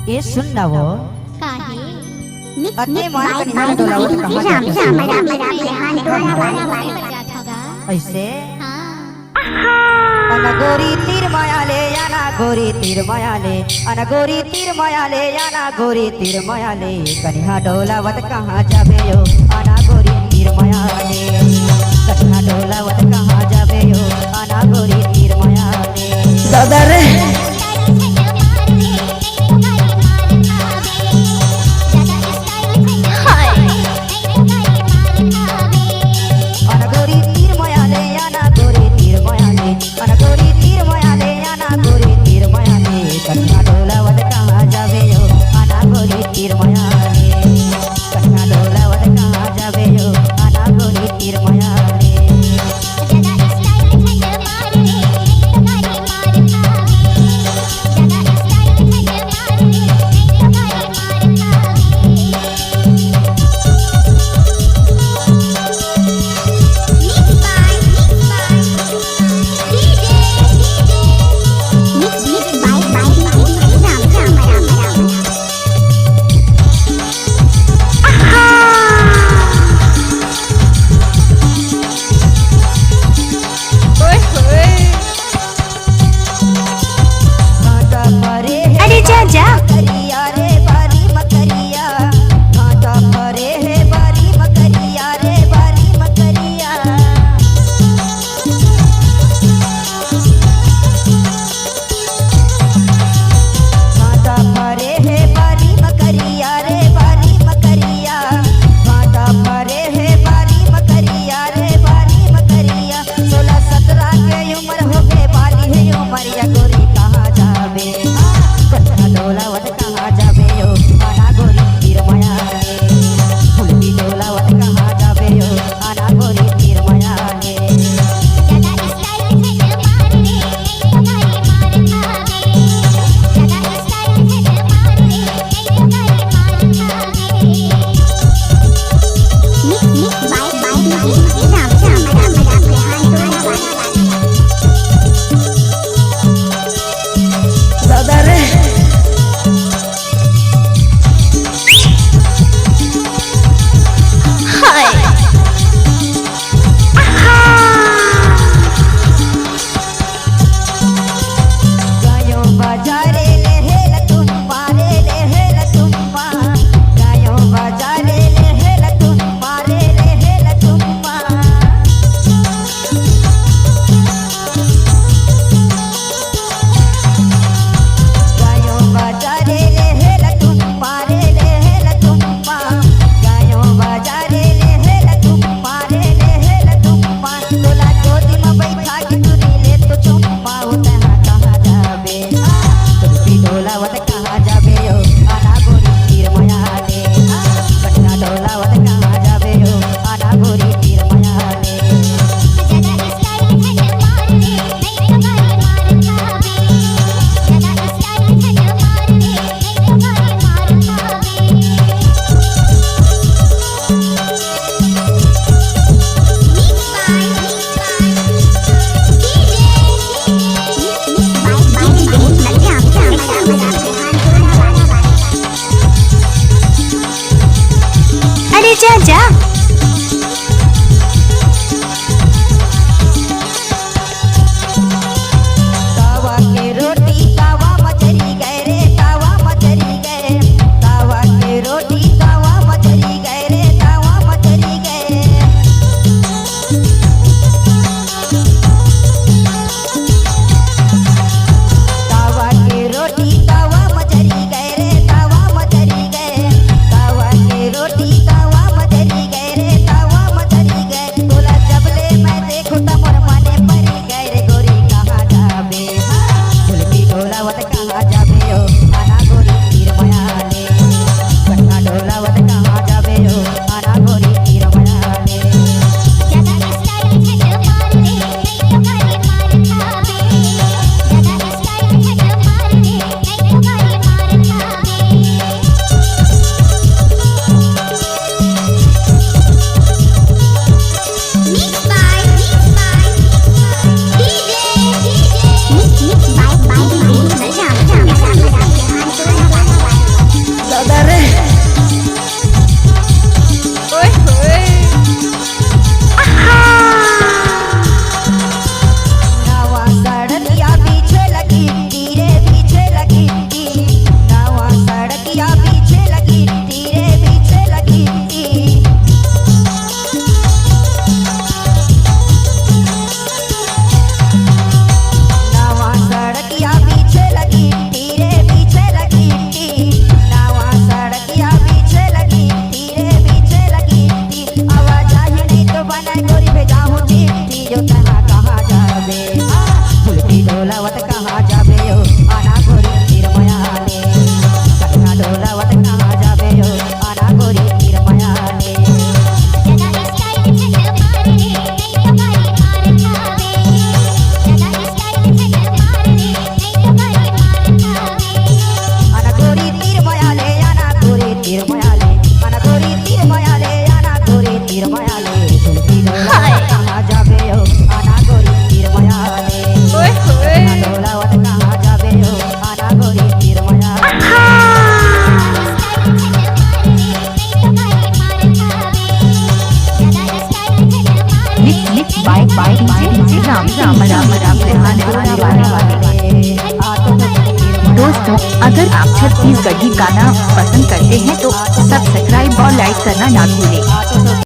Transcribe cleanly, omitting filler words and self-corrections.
ये सुन ना वो काहे अते मार के निहाल डोला वो कहां ऐसे अनगोरी तीर मायाले याना गोरी तीर मायाले अनगोरी तीर मायाले याना गोरी तीर मायाले कन्हा डोलावत कहाँ जाबे यो अनगोरी तीर मायाले कन्हा डोलावत कहाँ जाबे यो अनगोरी तीर मायाले दादा रे अनगोरी तीर मायाले याना गोरी तीर मायाले अनगोरी तीर मायाले याना गोरी तीर मायाले कन्हा डोलावत कहाँ जाबे यो अनगोरी तीर मायाले कन्हा डोलावत कहाँ जाबे यो अनगोरी तीर मायाले डोलावत कहाँ दोस्तों, अगर आप छत्तीसगढ़ी गाना पसंद करते हैं तो सब्सक्राइब और लाइक करना ना भूलें।